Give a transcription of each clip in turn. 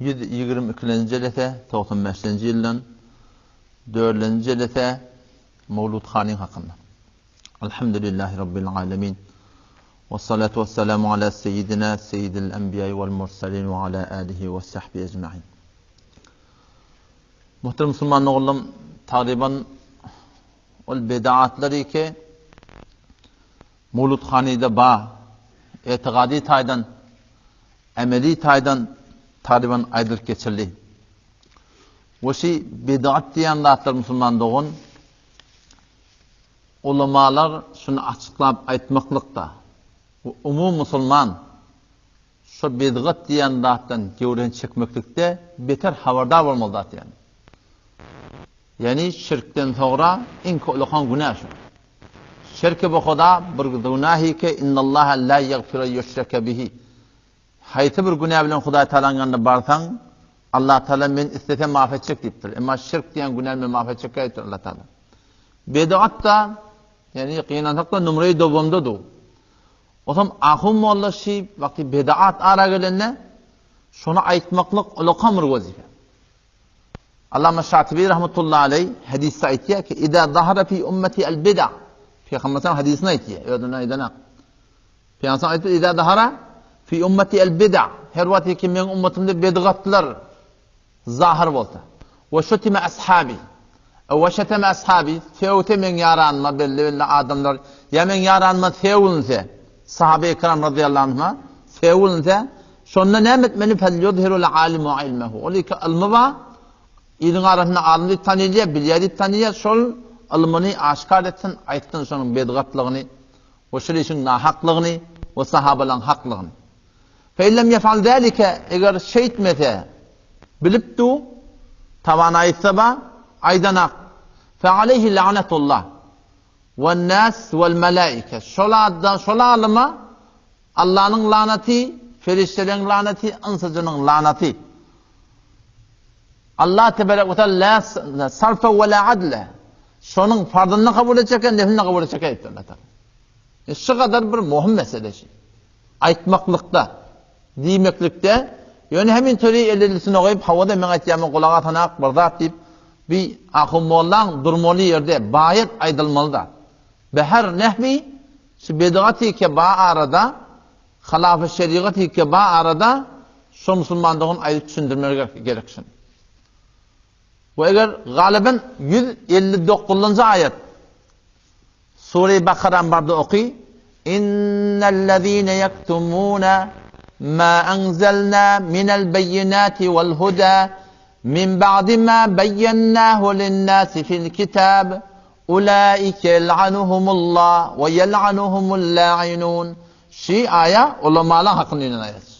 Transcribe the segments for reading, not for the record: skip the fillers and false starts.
122 jelete 95 yıldan 4. jelete Mevlud Khan'ın hakkında. Elhamdülillahi Rabbil alemin. Ve salatu ve selamu ala seyyidina seyyidil enbiya'i vel mursalin ve ala alihi ve sahbihi ecma'in. Muhterem Müslüman oğlum, takriben o bedaatları ki Mevlud Khan'da ba etikadi taydan emeli taydan takriben aydırıp geçirli. O şey bedaat diyen zatlar Müslüman doğun ulamalar şunu açıklayıp aytmaklıkta. Umum Müslüman şu bedaat diyen zattan gevren çekmeklikte beter haberdar olmalı yani. Yani şirkten sonra en kolukan günah şu. Şirk bu Xuda bir günahi ki innallaha la yaghfiru yushraka bihi. Hayti bir günah bilen Xuda Taala'nın barsan Allah Teala men istese maaf edecek deyiptir. Ama şirk diyen günah men maaf edecek deyiptir Allah Teala. Bedaat da yani kıyanatakta numarayı dobamda do. O zaman ahum molla şey vakti bedaat ara gelene şunu aytmaklık ulukan bir vazife. Allame Şatibi rahmetullahi aleyh hadiste aytiyor ki İza zahara fi ümmeti el bid'a. Peygamber'in hadisine aytiyor. Ödüne idana. Peygamber aytiyor İza zahara fi ümmeti el bid'a. Her vakti ki men ümmetimde bid'atlar zahir olsa. Ve şutime ashabi. Ve şeteme ashabi. Fevte men yaranma belli adamlar. Ya men yaranma fevulunse. Sahabe-i kiram radıyallahu anh'a fevulunse. Sonra nemet meni fel yudhirul alimu ilmehu. Olika ilmi İlin arasında alımı tanıyla, bilyadi tanıyla, sol alımını aşkar etsin, aytın sonun bedgatlığını, o şirişin nahaklığını, o sahabalan haklığını. Feillem yefal zâlike, eğer şey etmese, bilip du, tavan aytsaba, aydanak, fe aleyhi la'netullah, ve nas vel melaike, sol alımı, Allah'ın laneti, ferişlerin laneti, ansızının laneti. Allah tebarek ve teala la sarfa ve la adle. Şunun fardını kabul edecek, neflini kabul edecek ayet Allah Teala. Şu kadar bir mühim mesele şey. Aytmaklıkta, diymeklikte, yani hemen töreyi ellerisine koyup havada men aytiyamın kulağa tanak bardat deyip bir ahumollan durmalı yerde bayet aydılmalı da. Ve her nehvi şu bedagati ki ba arada, halaf-ı şeriatı ki ba arada şu Müslümanlığın ayrı düşündürmeleri gereksin. Ve eğer galiben 159. ayet Sure-i Bakara'nın barda okuy İnnellezîne yektumûne mâ enzelnâ minel beyinâti vel hudâ min ba'di mâ beyyennâhu linnâsi fil kitâb ulâike yel'anuhumullâh ve yel'anuhumul lâ'inûn. Şi aya ulamaların hakkında inen ayet.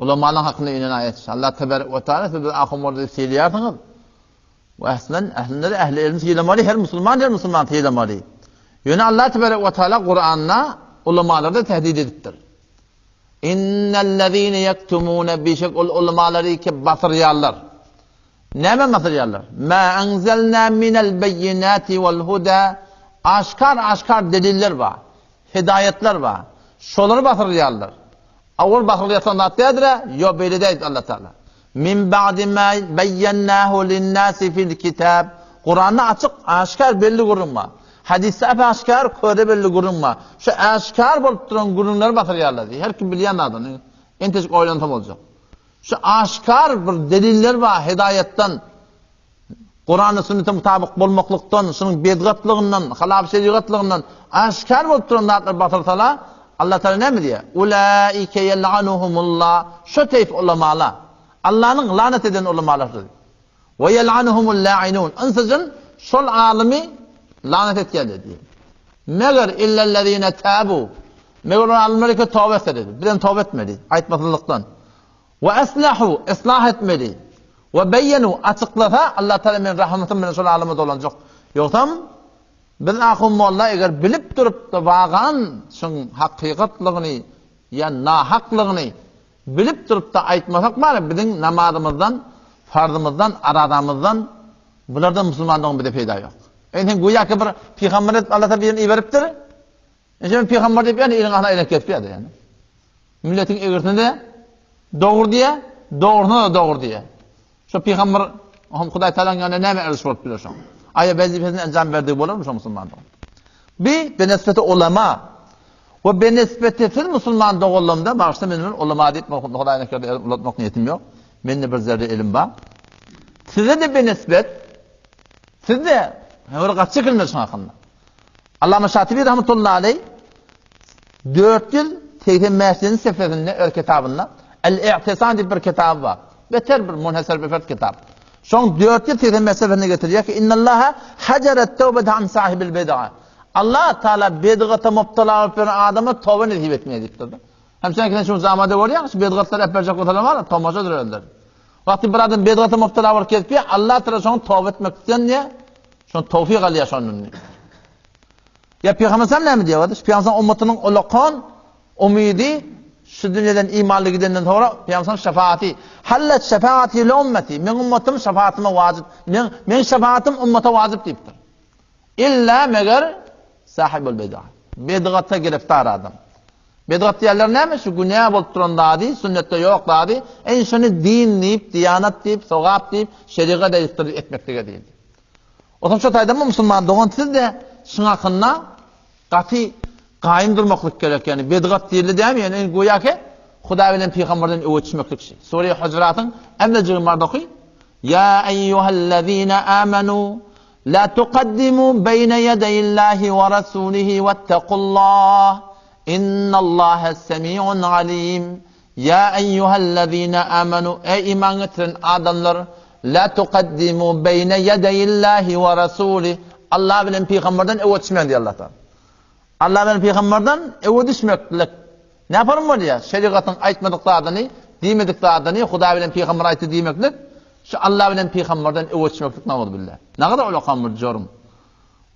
Ulamaların hakkında inen ayet. Allah tebarek ve teala siz ahum orada söylüyorsunuz. Ve ehlinleri ehli ilmi söylemalı, her Müslüman söylemalı. Yani Allah tebarek ve teala Kur'an'la ulamaları da tehdit ediptir. İnnellezîne yektumûne bişek ulamaları ki batırıyarlar. Ne batırıyarlar? Mâ enzelnâ minel beyinâti vel hudâ. Aşkar deliller var. Hidayetler var. Şoları batırıyarlar. Avul batırıyatan atyadıra, yo böyle değil Allah Teala. Min ba'di ma beyyennâhu linnâsi fil kitâb. Kur'an'da açık, aşkar belli kurunma. Hadiste hep aşkar, köre belli kurunma. Şu aşkar bolup duran kurunları batırıyarlar diye. Her kim bilen adını. En teşik oylantam olacak. Şu aşkar bir deliller var hidayetten. Kur'an-ı sünnete mutabık bolmaklıktan, şunun bedgatlığından, halaf şeriatlığından aşkar bolup duranlar batırsalar Allah Teala ne mi diye? Ulaike yel'anuhumullah. Şu teyf ulamalar. Allah'ın lanet eden ulamalardır. Ve yel'anuhumul la'inun. Ansızın sol alimi lanet et geldi diye. Meğer illellezine tabu. Meğer alimleri ki tövbe etmedi. Birden tövbe etmedi. Aytmasızlıktan. Ve eslahu. Islah etmedi. Ve beyyenu. Açıklasa Allah Teala men rahmetin men sol alimi dolanacak. Yoksa biz ahumullah eğer bilip durup da bağan şun hakikatlığını ya nahaklığını bilip durup da aytmasak var bizim namazımızdan, farzımızdan, aradamızdan bunlardan Müslümanlığın bir de fayda yok. Yani güya ki bir peygamber Allah Teala birini veriptir. Şimdi peygamber deyip yani ilin ahına inek getiriyor yani. Milletin eğrisinde doğru diye doğruna da doğru diye. Şu peygamber Huday Teala'nın näme erişip bolup bileşen. Aya vazifesini enjam berdiği bolar mı şu musulmanda? Bir benesbeti ulema ve benesbeti fil musulman doğulumda başta benim ulema deyip Huday'na kadar ulatmak niyetim yok. Mende bir zerre ilim var. Size de benesbet siz de öyle kaç çekilmez hakkında. Allame Şatibi rahmetullahi aleyh 4 yıl Peygamber'in seferinde ör kitabında El-İ'tisam diye bir kitabı var. Beter bir munhasır bir fert kitap. Son 4 yıl Peygamber seferine getiriyor ki İnnallaha hacaret tevbete an sahibil bid'a. Allah Teala bid'ata mubtala olan adamı tövbe nasip etmeye diktirdi. Hem sen ki şu zamanda var ya, bid'atlar hep bercek otalar var, tamaşadır öldür. Vakti bir adam bid'ata mubtala var ketip, Allah Teala şonu tövbe etmek için ne? Şonu tevfik alıyor şonun. Ya Peygamber sallallahu aleyhi ve sellem Peygamber ümmetinin ulaqan umidi şu dünyadan imanlı gidenden sonra Peygamber şefaati hallet şefaati li ümmeti men ümmetim şefaatime vacip men şefaatim ümmete vacip deyiptir. İlla meger sahibul bid'a. Bid'ata giriftar adam. Bid'at diyorlar näme? Şu günah bolup turandady, sünnette yok dady. En şonu din deyip, diyanat deyip, sogap deyip, şeriat etmektige değil. O şu taýda musulman doğan siz de şuna hakkında qati qaim durmaklık gerek yani bid'at diýildi diými? Yani goýa ki Huda bilen Peygamberden öwetişmeklik şey. Sure Hucurat'ın emlejigimlerde okuy. Ya eyyuhellezine amenu la tuqaddimu beyne yedeyillahi ve rasulihi vettekullah. İnnallaha semi'un alim. Ya eyyuhellezine amenu ey iman getiren adamlar la tuqaddimu beyne yedeyillahi ve rasulihi. Allah bilen Peygamberden öwetişmek diýär Allah Taala. Allah bilen Peygamberden öwetişmeklik. Ne yaparım var ya? Şeriatın aytmadıklarını, diýmediklerini Huda bilen Peygamber aýtdy diýmeklik. Şu Allah bilen Peygamberden öwetişmeklik namaz billah. Ne kadar ulaqan bir jorum.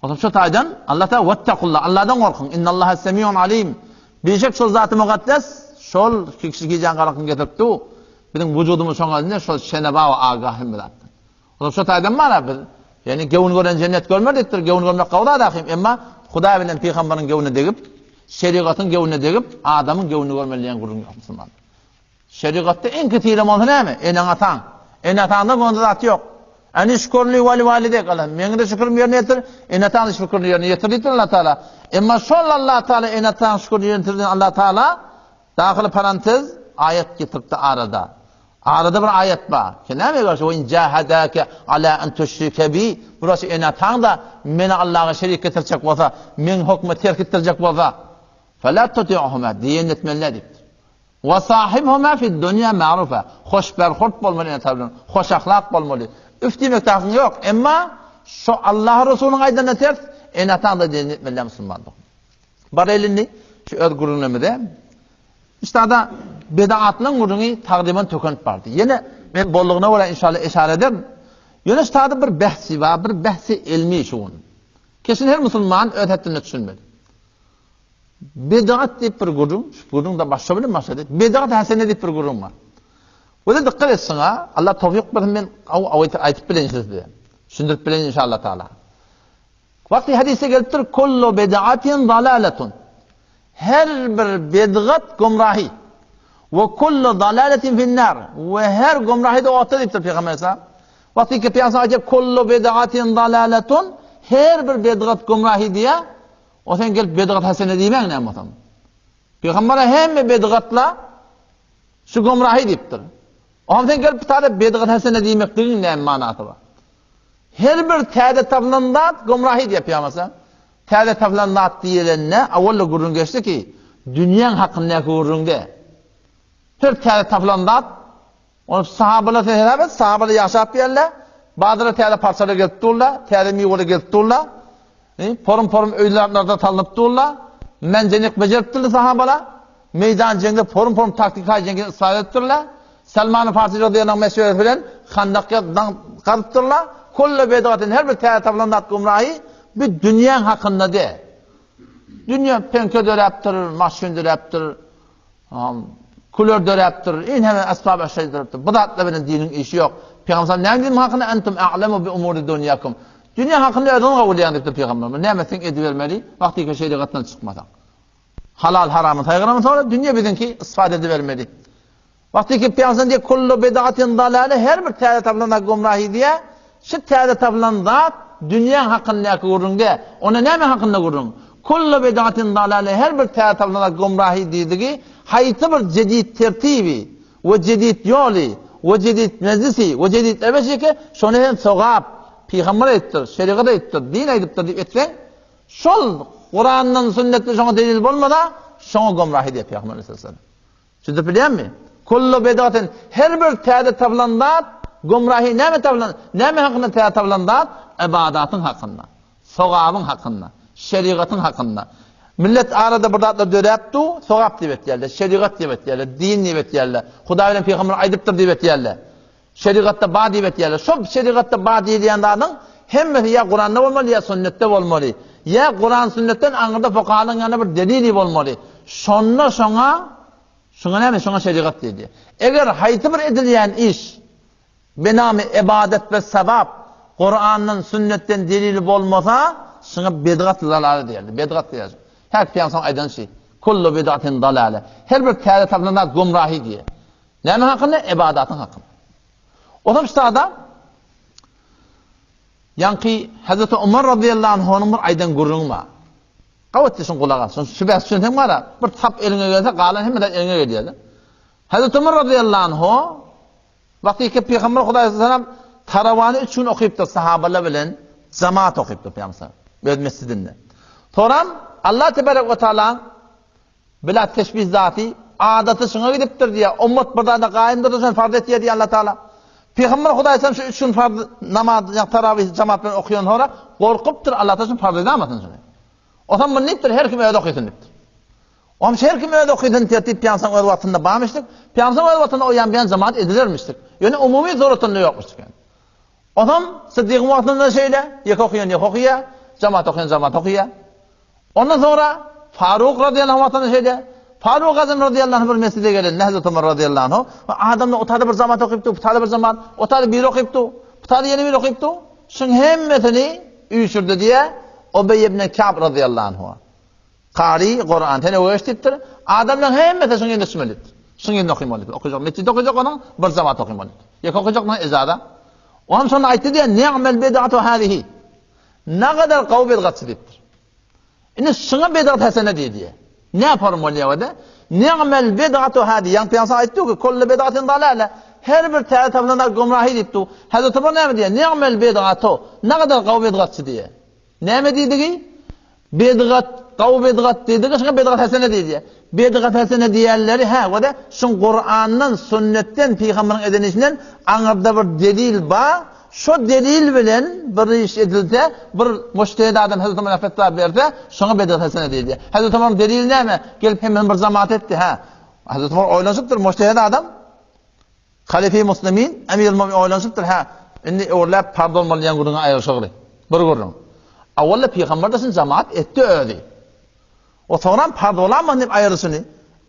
O şu taýdan Allah Taala vettekullah. Allah'dan korkun. İnnallaha semi'un alim. Beşek şol zat-ı mukaddes şol kişi jan garakyn getiripdi. Bizim vücudumuz şoňa şol şeneba we agahym bilen. O şu taýdan mara bir yani gevun gören cennet görmedikdir. Gevun görmek gawda dahim. Emma Huda bilen Peygamberin gevune degip şeriatın gevune degip adamın gevune görmeliyen gurun yok musulman. Şeriatta en ketiri mal näme? Enaň ataň. En ataňda gonda zat yok. Ani şükürli wali valide kalan. Meňe de şükür ýerine ýetir. En ataň şükür ýerine ýetirdi Allah Taala. Emma şol Allah Taala en ataň şükür ýerine ýetirdi Allah Taala. Dahyly parantez ayet getirdi arada. Arada bir ayet var. Kenäme garşy in jahadaka ala an tushrika bi. Burası en ataň da meni Allah'a şerik getirjek bolsa, men hukmy terk etdirjek bolsa, fala tuti'huma diýen etmenler. Wa sahibhuma fi dunya ma'rufa. Hoşberhurt bolmaly tabilen, hoş ahlak bolmaly. Üftimek taýyň yok. Emma şu Allah Resulüniň aýdyna ters en ataň da diýen etmenler musulmandyk. Bar elini şu öz gurunymyda işte da bid'atlaryň gurunu taqdiman tökünüp bardy. Yine men bollugyna wala inşallah işare ederim. Yine işte bir bahsi var, bir bahsi ilmi şuun. Kesin her musulman öğrettiğini düşünmeli. Bid'at diýip bir gurun da başga bilen maksat. Bid'at hasene diýip bir gurun var. Wala diqqat etsin ha. Allah tawfik bersin men aýtyp bilen sizde. Düşündirip bilen inşallah taala. Vakti hadise gelipdir kullu bid'atin dalaletun. Her bir bid'at gumrahi. Ve kullu dalaletin fi'n-nar. Ve her gumrahi de ota diýipdir Peygamber sallallahu aleyhi ve sellem. Vakti ki Peygamber ayet kullu bid'atin dalaletun. Her bir bid'at gumrahi diye. O sen gelip bid'at hasene diýmek näme bolam? Peygamber hemme bid'atla şu gumrahi diýipdir. O sen gelip tara bid'at hasene diýmekligiň näme manasy bar? Her bir täze taplandat gumrahi diýip Peygamber. Täze taplandat diýilende awalla gurun geçdi ki dünýäň hakynda gurunde. Her täze taplandat onu sahabalar teherabat, sahabalar yaşap yerler. Bazıları täze parçalara gelip durlar, täze miwara gelip durlar. Porum öýlerde tanıp durlar. Menjenik bejeripdirler sahabalar. Meydan jengde porum taktika jengde istifade etdirler. Salman Farsi radıyallahu anh meşhur bilen Handaqqa qarıpdırlar. Kullu bid'atin her bir täze taplandat gumrahi bir dünýäň hakynda de. Dünýä penke dörepdir, maşyn dörepdir. Kulör dörepdir, en hemen asbab aşağı dörepdir. Bu da atla benim dinin işi yok. Peygamber ne dedim hakkında entum a'lemu bi umuri dunyakum. Dünya hakkında ödün kabul edip Peygamber. Ne metin edivermeli? Vakti ki şeriatdan çıkmadan. Halal haramı taygıramı sonra dünya bizimki ispat edivermeli. Vakti ki piyasan diye kullu bid'atin dalale her bir tane tablanda gumrahi diye şu tane tablanda dünya hakkında kurun diye ona ne mi hakkında kurun? Kullu bid'atin dalale her bir tane tablanda gumrahi dediği hayatı bir cedid tertibi ve cedid yolu ve cedid meclisi ve cedid eveşi ki şunu hem sogab peygamber ettir, şeriat ettir, din ettir deyip etsen şol Kur'an'dan sünnetten şuna delil bulmada şuna gumrahi diye peygamber aleyhisselam. Siz biliyor musunuz? Kullu bid'atin her bir tane tablanda gumrahi ne mi tablanda? Ne mi hakkında tane tablanda? İbadatın hakkında, sogabın hakkında, şeriatın hakkında. Millet arada burada döreptu, sogab diyet yerler, şeriat diyet yerler, din diyet yerler. Hudayla peygamber aydıptır diyet yerler. Şeriatta ba diyet yerler. Şu şeriatta ba diyen adamın hem ya Kur'an'da olmalı ya sünnette olmalı. Ya Kur'an sünnetten anında fukahanın yanında bir delili olmalı. Şuna ne mi? Şuna şeriat dedi. Eğer haytı bir edilen iş benamı ibadet ve sevap Kur'an'ın sünnetten delili olmasa şuna bid'at dalale derdi. Bid'at derdi. Her piyansan aydan şey. Kullu bid'atin dalale. Her bir tane tablanda gumrahi diye. Ne mi hakkında? İbadatın hakkında. O da işte adam yankı Hazreti Ömer radıyallahu anh'ın bir aydan gurrunma. Kavvetlisin kulağa. Şüphesiz söntem var ya. Bir tap eline gelse kalan hemen eline geliyor. Hazreti Ömer radıyallahu anh'ı vakti ki Peygamber Aleyhisselam taravanı 3 gün okuyup sahabeler bilen cemaat okuyup Peygamber Öz mescidinde. Sonra Allah Tebarek ve Teala bila teşbih zati adatı şuna gidiptir diye ummet burada da kaimdir dursun farz et diye Allah Teala. Peygamber Aleyhisselam şu 3 gün farz namaz taravih cemaatla okuyan sonra korkuptur Allah Teala farz edemezsin şunu. O zaman neydir? Her kim öyle okuysun neydir? O zaman her kim öyle okuysun diye piyansan öyle vaktinde bağmıştık. Piyansan öyle vaktinde oyan bir cemaat edilirmiştik. Yani umumi zorunluluğu yokmuştuk yani. O zaman Sıddık'ın vaktinde şeyle yek okuyor, cemaat okuyor. Ondan sonra Faruk radıyallahu anh'ın şeyle Faruk Azam radıyallahu anh bir mescide geldi. Hazreti Ömer radıyallahu anh. Adamla otadı bir cemaat okuyuptu, otadı bir cemaat, otadı bir okuyuptu, otadı yeni bir okuyuptu. Şun hemmetini uyuşurdu diye Ubey ibn Ka'b radıyallahu anh. Qari Kur'an tane öğrettir. Adamlar hemmete şun yeni smelit. Şun yeni okuymalı. Okuyacak, mescide okuyacak onun bir cemaat okuymalı. Yak okuyacak mı izada? Ondan sonra ayette diye ni'mel bid'atu hadihi. Ne kadar kav bid'atsıdır. İnne şuna bid'at hasene diye. Ne yaparım öyle vade? Ni'mel bid'atu hadi. Yani piyansa ayette ki kullu bid'atin dalale. Her bir tane tablanda gumrahi diptu. Hazreti Ömer ne mi diye? Ni'mel bid'atu. Ne kadar kav bid'atsı diye. Ne mi dedi? Bid'at, kav bid'at dedi. Şuna bid'at hasene diye. Bid'at hasene diyenleri ha vade şun Kur'an'ın sünnetten peygamberin edinişinden anırda bir delil ba. Şu delil bilen bir iş edildi, bir müştehid adam Hazreti Ömer'e fetva verdi, şuna bid'at hasene dedi. Hazreti Ömer delil ne mi? Gelip hemen bir cemaat etti ha. Hazreti Ömer oylanıptır müştehid adam. Halife-i Müslimin, emir-i mümin oylanıptır ha. Indi orlap pardon malyan guruna ayrışıqlı. Bir gurun. Avvalla peygamberdesin cemaat etti öyle. O sonra pardonlanma deyip ayrısını.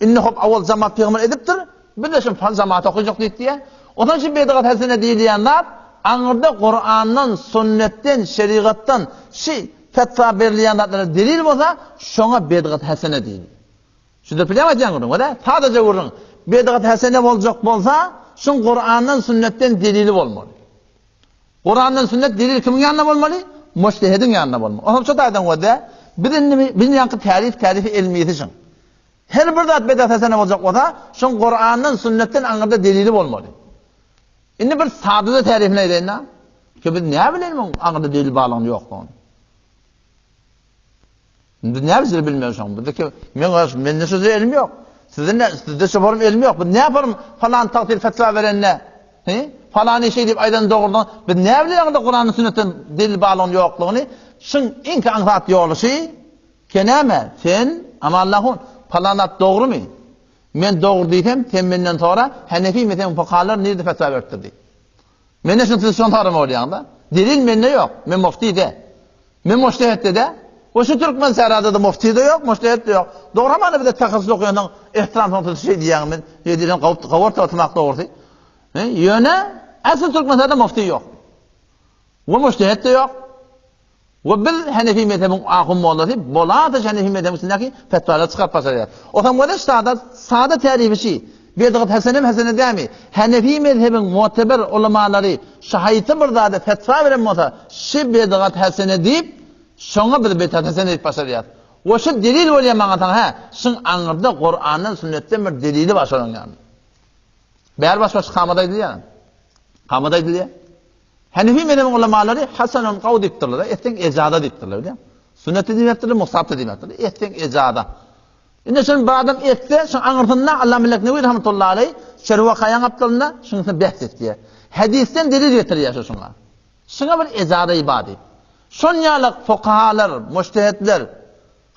İnni hop avval cemaat peygamber ediptir, bir de şimdi cemaat okuyacak deyip diye. Ondan için bid'at hasene diyenler anırda Kur'an'dan, sünnetten, şeriattan fetva verilenlere delil olsa şuna bid'at hasene değil. Şurada bilemeyeceksin onu, öyle? Sadece vurun. Bid'at hasene olacak olsa şun Kur'an'dan, sünnetten delili olmalı. Kur'an'dan sünnet delil kimin yanına olmalı? Müştehidin yanına olmalı. O zaman şu daydan öyle. Birinin yankı tarifi ilmiyeti için. Her bir bid'at hasene olacak olsa şun Kur'an'dan, sünnetten anırda delili olmalı. Şimdi bir sadıda tarifine edin ha. Ki biz ne bilelim anında delil bağlanı yok onun. Şimdi ne bilir bilmiyorsun. Buradaki men ne sözü ilmi yok. Sizde şoförüm ilmi yok. Ben ne yaparım falan takdir fetva verenle? Falan şey deyip aydan doğrudan. Ben ne bilelim da Kur'an'ın sünnetten delil bağlanı yokluğunu. Şun inki anlat yolu şey. Keneme sen ama Allah'ın falanat doğru mu? Men doğru dedim, temmenden sonra Hanefi mezhebi fuqahalar nerede fetva verdi? Men ne şunu sorarım orayanda. Delil mende yok. Men mufti de. Men müştehid de. O şu Türkmen serada da mufti de yok, müştehid de yok. Doğru mu bir de takassus okuyandan ihtiram tanıtı şey diyen men, dediğin qavarta atmak doğru. Yöne asıl Türkmen serada mufti yok. Ve müştehid de yok. Ve bil Hanefi mezhebin ahum mollası bolada Hanefi mezhebindeki fetvalar çıkartmışlar. O zaman bu da sade tarifi şey. Bedgat Hasene demi. Hanefi mezhebin muteber ulamaları şahiti bir zada fetva veren mota. Şi Bedgat Hasene deyip şoňa bir Bedgat Hasene deyip başarýar. Oşu delil bolýan maňa taň ha. Şun aňyrda Qur'anyň sünnetden bir delili başaranýan. Bär baş kamada edilýär. Kamada edilýär. Hanefi mezhebin ulamaları Hasanun qawl diýipdirler. Etden ejada diýipdirler, bilýär. Sünneti diýipdirler, musabta diýipdirler. Etden ejada. Indi şun bir adam etdi, şun aňyrtynda Allah meleknewi rahmetullahi aleyh şerwa qayan aptalynda şuňa bahs etdi. Hadisden delil getirýär şuňa. Şuňa bir ejada ibadi. Şon ýalyk fuqahalar, mujtehidler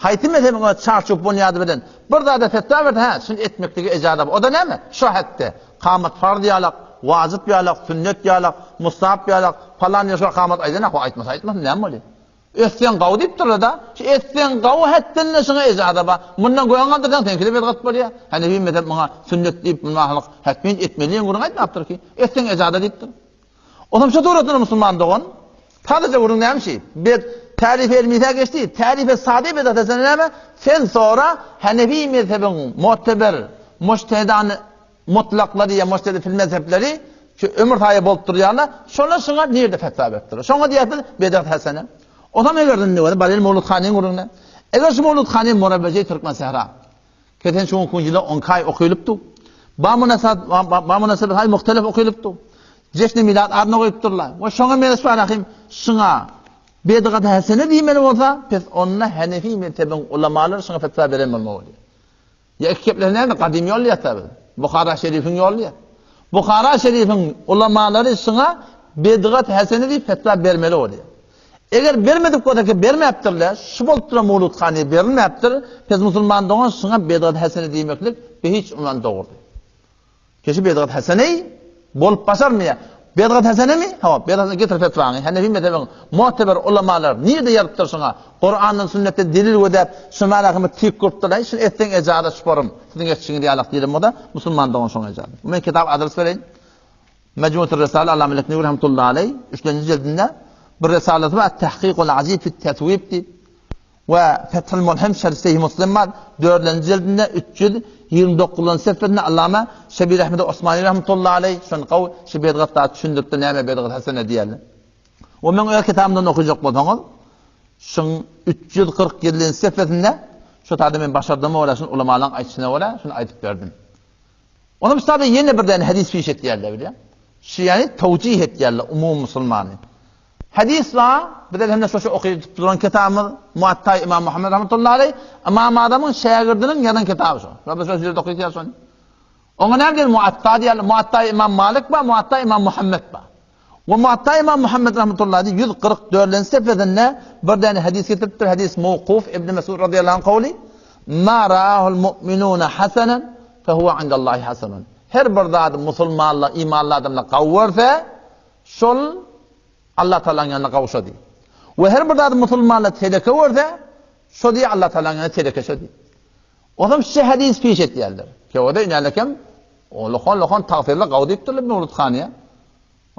haýty mezhebine çarçup bolýady bilen bir zada fetwa berdi, ha, şun etmektigi ejada. O da näme? Şu hatda qamat farz ýalyk, wajib ýalyk, sünnet ýalyk, mustahab ýalyk, falan ýaşa qamat aýdan aýtmas näme bolýar? Etsen qaw diýipdir da, şu etsen qaw hatda şuna ejada ba. Mundan goýangandan tenkile bedgat bolýar. Hanefi mezhep maňa sünnet diýip munahalyk hatmin etmeliň gurun aýtmapdyr ki, etsen ejada diýipdir. Onam şu dogry musulman dogan, sadece gurun näme? Bet tarif elmide geçti. Tarife sade bedgat esen näme? Sen sonra Hanefi mezhebin muteber mujtehidan mutlaqlary ya mujtehid fil mezhepleri şu ömür taýy bolup durýarlar. Şoňa nerede fetva beripdir? Şoňa diýipdir Bedgat Hasene. Odam egerden ne var? Balil Mevlud Xanyň gurunna. Eger şu Mevlud Xanyň murabbeje Türkmen sehra. Keten şu 10 ýyla 10 kay okuýlypdy. Ba münasebet hay muhtelif okuýlypdy. Jesni milad adına goýupdyrlar. Ve şoňa meres barahim şuňa Bedgat Hasene diýmeli bolsa, pes onna Hanefi mezhebin ulamalar şuňa fetva beren bolmaly. Ya ekeplerine kadim ýolýar tabi. Bukhara şerifin ýolýar. Bukhara şerifin ulamalary şuňa Bedgat Hasene diýip fetva bermeli bolýar. Eger bermedik bolsa bermäpdirler, şu bolup duran Mevlud Xanyň berilmäpdir, biz musulman dogan şuňa Bedgat Hasene diýmeklik hiç ulan dogry. Keşi Bedgat Hasene bolup başarmýar. Bedgat Hasene mi? Ha, Bedgat getir fetwaňy. Hanefi mezhebin muteber ulamalar niýede ýarypdyr şuňa? Qur'anyň sünnetde delil wedep, şumaragym tik gurtdylar, şunu etden ejada şuparum. Siziň etçiňiz ýalak diýelim moda, musulman dogan şoňa ejada. Men kitap adres bereň. Mecmuatur Risale Allah meleknewi rahmetullahi aleyh 3-nji jildinde bir risaleti var, Tahqiqul Aziz fi Tetwib ve Fethul Mulhim şerh Sahih Müslim var. 4-nji jildinde 329-njy seferinde Allama Şebir Ahmed Osmani rahmetullahi aleyh şun qaw şu Bedgatda düşündirdi näme Bedgat Hasene diýerler. O men o kitabymdan okuyjak bolsaňyz, şun 347-nji seferinde şu taýda men başardymy ola şun ulamalaryň aýtýasyna ola şunu aýtyp berdim. Onu taýda ýene birden hadis fiş etýärler bilýär. Şu ýani tawjih etýärler umum musulmany. Hadis var, bir de hem de şu okuyup duran kitabımız Muatta İmam Muhammed rahmetullahi aleyh, İmam adamın şagirdinin yazan kitabı şu. Rabbi sözleri okuyuyorsun. Ona nerede Muatta diyelim? Muatta İmam Malik var, Muatta İmam Muhammed var. Ve Muatta İmam Muhammed rahmetullahi aleyh 144 seferinde bir tane hadis getiriptir. Hadis mevkuf İbn Mesud radıyallahu anh kavli. Ma ra'ahul mu'minuna hasanan fehuve indallahi hasanun. Her bir zat musulmanlar, imanlı adamlar kavursa şol Allah Teala'nın yanına kavuşadı. Ve her bir zat musulmanlar teleke verse şo diye Allah Teala'nın yanına teleke şo diye. Adam şu hadis peş etdiler. Ki o da inalekem Lohan tağfirle qavdipdirler Mevlud Xanyň.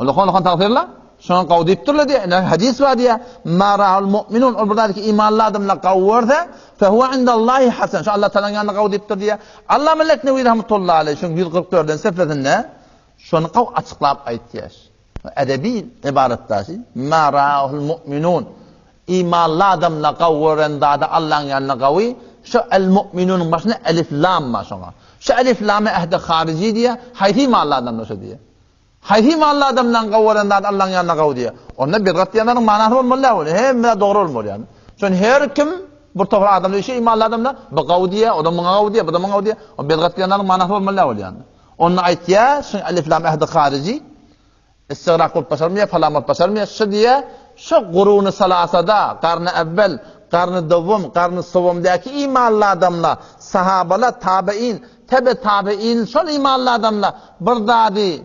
Lohan tağfirle şoň qawdipdirler diye hadis var diye ma ra'al mu'minun o buradaki imanlı adamlar qawwarsa fe huwa indallahi hasan. Şu Allah Teala'nın yanına qawdipdir diye. Allah meleknewi rahmetullahi aleyh şoň 144-den seferinde şonu qaw açıklap aýtýar. Edebi ibaretdaşy ma ra'al mu'minun imanlı adamlar qawwaranda da Allah'ın yanına qawy şu el mu'minun başına elif lam ma şoňa. Şu elif lamı ehde harici diye hayfi imanlı adamlar şo diye. Hayfi imanlı adamdan qawwaranda Allah'ın yanına qaw diye. Onda bir gatyanların manasy bolmaly. Hem de dogry bolmaly yani. Şoň her kim bir topa adam şu imanlı adamlar bu qaw diye, o da muňa qaw diye, bu da muňa qaw diye. O bir gatyanların manasy bolmaly yani. Onu aýtýar, şu elif lam ehde harici istigraq bolup başarmaya, falamat başarmaya şu diye şu gurunu salasada, qarny evvel, qarny dowum, qarny sowumdaki imanlı adamlar, sahabalar, tabiin, tebe tabiin, şol imanlı adamlar bir zady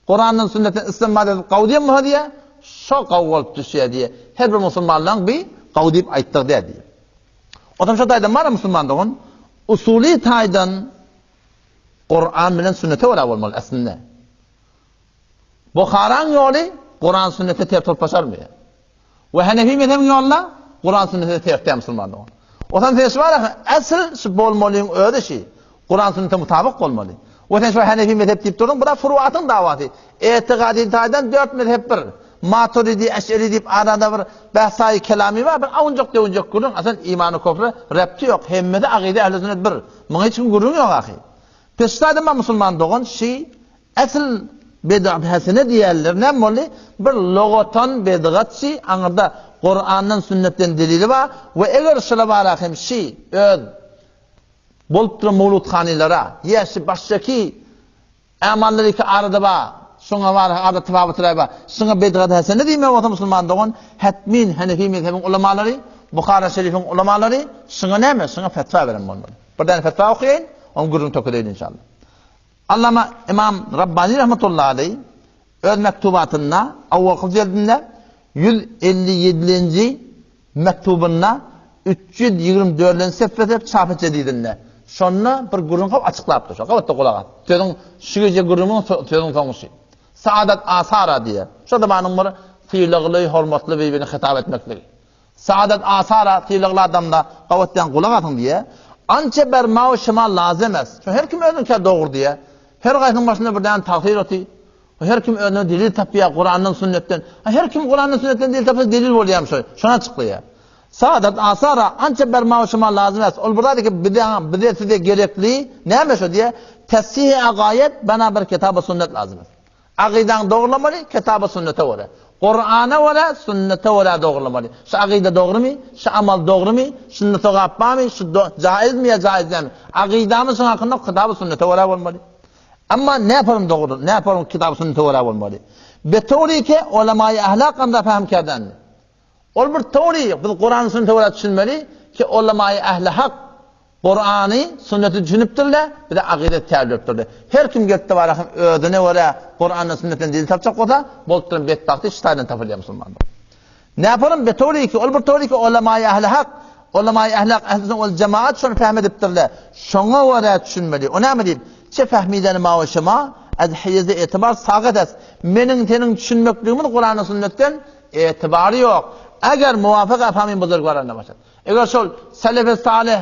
Kur'an'ın sünnetin istinbat edip qawdiye mi diye şu qaw bolup düşýär diye. Her bir musulmanlaryň bir qaw diýip aýtdyk diye. Adam şu taýdan bar musulmandygyň usuly taýdan Kur'an bilen sünnete wala bolmaly aslında. Bukharaň ýoly Kur'an sünnete tertip başarmıyor. Ve Hanefi mezhebiň ýoly Kur'an sünnete tertip musulmandygyň. Otan feswara asl şu bolmalyň öde şi Kur'an sünnete mutabyk bolmaly. O sen şu Hanefi mezhep deyip durdun. Bu da furuatın davatı. İtikadi taydan 4 mezhep bir. Maturidi, Eş'eri deyip arada bir behsai kelami var. Bir avuncak devuncak kurun. Aslında imanı kofru repti yok. Hemmede akide ehl-i sünnet bir. Buna hiç kim kurun yok ahi. Peştaydım ben Müslüman doğun. Asıl bid'at hasene diyorlar. Ne molli? Bir logotan bid'atçı. Anırda Kur'an'ın sünnetten delili var. Ve eğer şöyle barakım öz bolup duran mevludxanilara, yeşi baştaki amalları ki arada var. Şuna var, arada tıfabıtıray var. Şuna bid'at hasene değil mi o Müslüman doğun? Hatmin, Hanefi mezhebin ulamaları, Bukhara Şerif'in ulamaları şuna ne mi? Şuna fetva veren bunlar. Bir tane fetva okuyun, onu gururun tokulayın inşallah. Allama İmam Rabbani rahmetullahi aleyh öz mektubatında avvakıl cildinde 157. mektubunda 324. sefrede çap ettiğinde sonra bir gururun kap açıklayıptır. Kavatda kulağa. Tözün şügece gurumun tözün tanışı. Saadet asara diye. Şurada benim var fiilaglı, hormatlı birbirini hitap etmekleri. Saadet asara fiilaglı adamda kavatdan kulağa atın diye. Ança bermao şema lazım es. Çünkü her kim özün ki doğru diye. Her gaysının başında bir tane takdir eti. Her kim özüne delil tapıya Kur'an'ın sünnetten. Her kim Kur'an'ın sünnetten delil tapıya delil oluyormuş. Şuna çıkıyor. Saadet asara ança bermao şema lazım es. Ol buradaki bid'ati de gerekli neymiş o diye. Tesih-i agayet bana bir kitap-ı sünnet lazım es. Akidan doğrulamalı, kitap-ı sünnete vore. Kur'an'a vore, sünnete vore doğrulamalı. Şu akide doğru mu? Şu amal doğru mu? Sünnete gappa mı? Şu caiz mi ya caiz mi? Akidamızın hakkında kitap-ı sünnete vore olmalı. Ama ne yaparım doğru? Ne yaparım kitap-ı sünnete vore olmalı? Ve teori ki ulema-i ahlakında fahm kerden. Ol bir teori, biz Kur'an-ı sünnete vore düşünmeli ki ulema-i ahlak Kur'an'ı, sünneti düşünüptürler, bir de akide terliptürler. Her kim gitti var, ödüne var, Kur'an'ın sünnetten delil tapacak olsa, boltturun betbaktı, şitaydan tapılıyor Müslümanlar. Ne yaparım? Betori ki, ol bir teori ki, ulema-i ahlak, ulema-i ahlak, ehl-i cemaat şunu fehmediptirler. Şuna var düşünmeli. O ne mi diyeyim? Çe fehmideni mavuşama, az hiyizde itibar sağıt es. Menin senin düşünmeklüğümün Kur'an'ın sünnetten itibarı yok. Eğer muvafık efhamin buzurglarına başlar. Eğer şol, selef-i salih,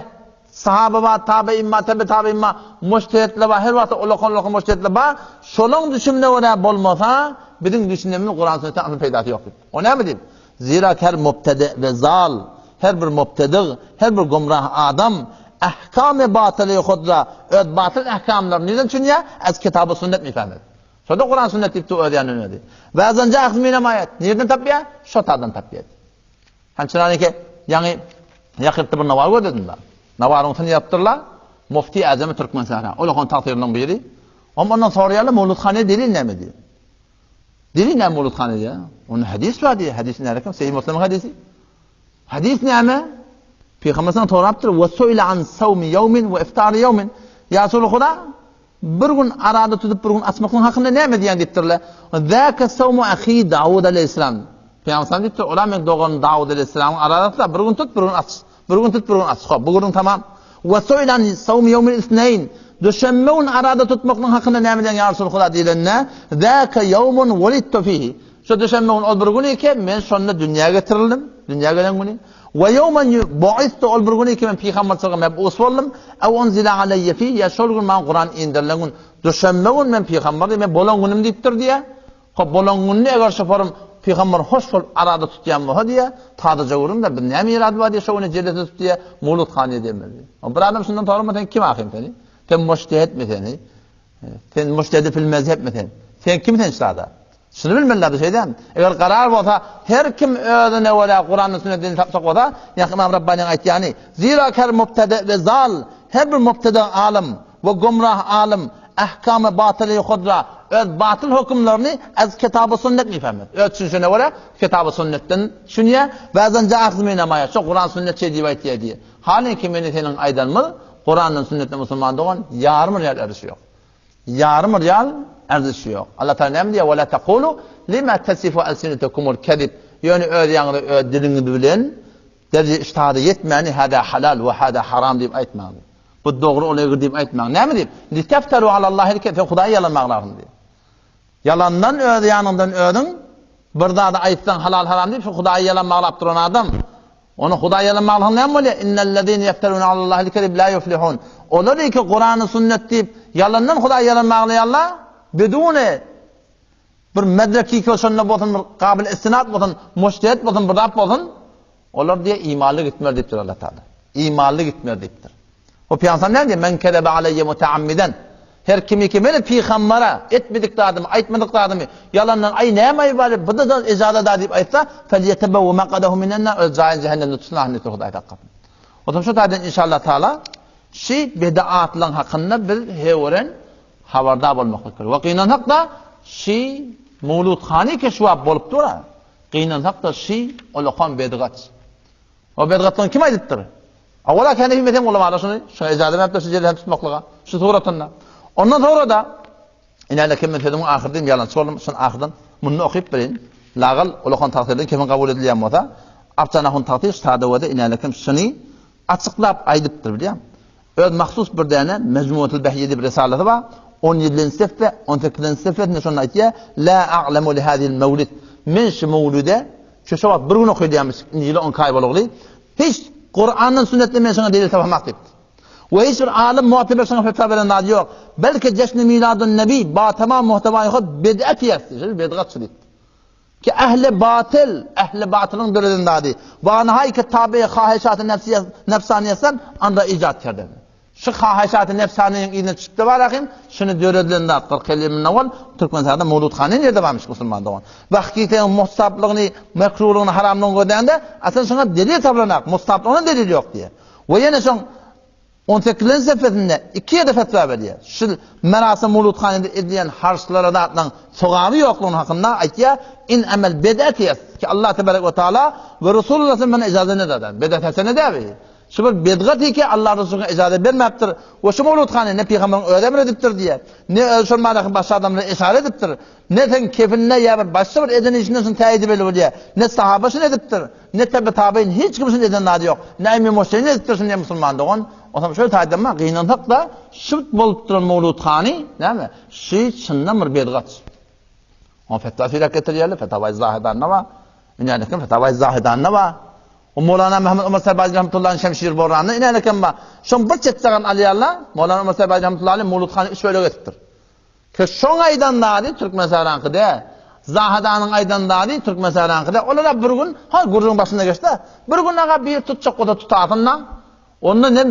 sahabe va tabi'in ma tabi'in ma mujtehidler va her vaqt ulaqon mujtehidler ba şolong düşünme ora bolmasa bizim düşünmemiz Kur'an sünnetten asıl peydası yok. O ne mi diyeyim? Zira her mubtedi ve zal, her bir mubtedi, her bir gumrah adam ahkam-ı batılı khudra, öz batıl ahkamlar neden çünkü az kitab-ı sünnet mi fehmedi? Şoda Kur'an sünnet deyip öğrenen öyle. Bazen cahz min ayet. Nereden tabiya? Şotadan tabiya. Hançıran ki yani yakıttı bir navar gördün da. Navarın tını yaptırlar. Mufti Azami Türkmen Sahra. O lokon takdirinin biri. Ama ondan soruyorlar mevludhane delil ne mi diye. Delil ne mevludhane diye? Onun hadis var diye. Hadisin ne rakam? Sahih Müslim hadisi. Hadis ne mi? Peygamber'den toraptır. Ve söyle an savmi yevmin ve iftari yevmin. Ya Resulullah bir gün arada tutup bir gün asmakın hakkında ne mi diyen deyiptirler. Zâke savmu ahi Davud aleyhisselam. Peygamber'den deyiptir. Ola men doğan Davud aleyhisselamın arada da bir gün tut bir gün as. Bir gün tut bir gün as. Bugün tamam. Ve söyle an savmi yevmin isneyn. Düşenmeun arada tutmakın hakkında ne mi diyen ya Resulullah diyenler. Zâke yevmun velittu fihi. Şu düşenmeun ol bir gün ki men sonra dünyaya getirildim. Dünyaya gelen günü. Ve yevmen bu'istu ol bir gün ki men Peygamber sallallahu aleyhi ve sellem meb'us ev unzila aleyye fi ya şol gün man Kur'an indirilen düşenmeun men Peygamber men bolan günüm deyiptir diye. Hop bolan günü eğer şofarım Peygamber hoş ol arada tutyan mı diye tadıca vurun da bir ne mirad var diye şovunu cellete tut diye mevludhane demedi. O bir adam şundan tanımadan kim ahim seni? Sen mujtehid mi seni? Sen mujtehid fil mezheb mi sen? Sen kimsin şurada? Şunu bilmeliler şeyden. Eğer karar olsa her kim özüne ve Kur'an'ın sünnetini tapsak olsa İmam Rabbani'nin aytiyani. Zira her mubtedi ve zal, her bir mubtedi alim ve gumrah alim ahkam-ı batılı khudra öz batıl hükümlerini az kitab-ı sünnet mi fehmet? Öz şuna göre kitab-ı sünnetten şunya bazen cahzmin amaya şu Kur'an sünnet şey diye. Halin ki senin aydan mı Kur'an'ın sünnetle Müslüman doğan yarım riyal erişi yok. Yarım riyal erişi yok. Allah Teala ne diyor? Ve la taqulu lima tasifu alsinatukumul kadib. Yani öğreyanı dilini bilen derece iştihadı yetmeni hada halal ve hada haram deyip aytmalı. Bu doğru oluyor deyip aytmalı. Ne mi deyip? Li tefteru alallahil kefe Hudayi yalanmaqlarını diyor. Yalandan öğreyanından öğdün burada da aytsan halal haram deyip Hudayi yalanmaqlap duran adam. Onu Hudayi yalanmaqlarını ne mi oluyor? İnnellezine yefteruna alallahil kedib la yuflihun. Olur ki Kur'an-ı sünnet deyip yalandan Hudaý yalanmaýarlar, bedune bir medreki köşünde bolsun, bir qabil istinad bolsun, mujtehid bolsun, bir zat bolsun, olar diye imanly gitmer dipdir Allah Taala. İmanly gitmer dipdir. O piyansan ne diye? Men kedebe aleyye mutaammiden. Her kimi meni peygambara etmedik dadım, aytmadık dadım. Yalandan ay näme bari, bu da icada da dip aytsa, felyetebewu maqadahu minenna zayn cehennemde tutulahını Hudaý taqqat. Otam şu taýdan inşallah Taala şi bid'atlaryň hakynda bir hewren habardar bolmak gerek. Wa qinan haqda şi mawludxany keşwap bolup tura. Qinan haqda şi olakan bid'at. O bid'atdan kim aýdypdyr? Awala kendi himmetem ulamalar şunu icada berip şeýle hem tutmaklyga, şu toğratanda. Ondan sonra da inäle kim mesedim ahirdim yalan sorulum şun ahirdan bunu okuyup birin. Lagal olakan takdirden kimin kabul edilýän bolsa, aptanahun takdir stadawada inäle kim şunu açıklap aýdypdyr bilýär. Öz mahsus bir däne Mecmuatul Behye diýip risalati bar. 17-nji sefde, 18-nji sefde şonu aýtýar. La a'lamu li hadhihi al-mawlid. Men şu mawlude şu şowa bir gün okuyýarmyş. Injili 10 kay bolugly. Hiç Kur'an'ın sünnetine men şuna delil tapamak dipdi. Ve hiç bir alim muhatebe şuna fetva veren nadı yok. Belki Ceşn-i Miladun Nebi ba tamam muhtevayı xod bid'at yastir, bid'at şiddet. Ki ehli batılın döredin dadı. Ve nihayet tabi khahişat-ı nefsaniyetten anda icat kerdi. Şu khahişat-ı nefsaniyenin içine çıktı var akim, şunu döredin dadı. 40 yılın evvel Türkmenistan'da Mevludxany nerede varmış Müslüman doğan. Ve hakikaten mustahaplığını, mekruhluğunu, haramlığını gördüğünde aslında şuna delil taplanak, mustahaplığına delil yok diye. Ve yine şun 18-nji seferde 2 ýerde fetwa berýär. Şu merasim Mevludxanyda edilen harçlara da atlan sogary ýoklugyny hakynda aýtýar, in amel bid'at ki Allah tebarek ve taala ve Resulullah sallallahu icazet eder. Bid'at hasene däbi. Şu bir bid'at ki Allah Resulüne icazet bermepdir. O şu Mevludxany ne peýgamberin öýdemir edipdir diýär. Ne ölçülmälik başga adamlara işaret edipdir. Ne ten kefinne ýa-da başga bir edinişinden şunu taýid edip bolýar. Ne sahaba şunu edipdir. Ne tabiin hiç kimse eden nady ýok. Näme müşrini edipdir şunu musulman dogan. Otam şöyle taýdym, qinan haqda şırt bolup duran Mevludxany, näme? Şi çyndan bir bid'at. O fetva firak getirýärler, fetwa zahidanna wa, inäle kim fetwa zahidanna wa. O Mevlana Muhammed Ömer Serbazi rahmetullahi şemşir borany inäle kim ba. Şoň bir çetsagan alýarlar, Mevlana Ömer Serbazi rahmetullahi Mevludxany iş böyle getirdir. Ke şoň aýdan dady Türkmenistanyňkyda, Zahidanyň aýdan dady Türkmenistanyňkyda, olar bir gün ha gurrun başynda geçdi. Bir gün aga bir tutjak goda tutatyndan onda ne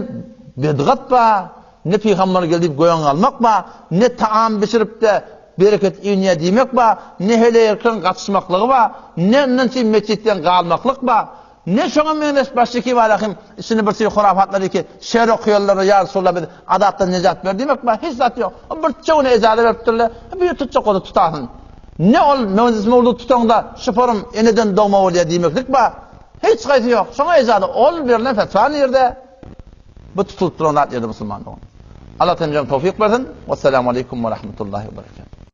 bid'at ba, ne peýgamber gelip goýan almak ba, ne taam bişirip de bereket ýene diýmek ba, ne hele erken gatşmaklygy ba, ne näçe meçitten galmaklyk ba, ne şoňa meňes başyky walakim işini bir hurafatlary ki şer okuyarlar ya Resulullah adatdan nejat ber diýmek ba, hiç zat ýok. Bir çoğuna ejazet beripdirler, bir tutjak goda tutasyn. Ne ol mevzu tutanda şoforum eneden dogma bolýar diýmeklik ba, hiç gaýsy ýok. Şoňa ejazet ol berilen fetwa ýerde bu tutulup duran ýerde musulman. Allah temizlem tawfik bersin. Vesselamu aleykum ve rahmetullahi ve berekatuhu.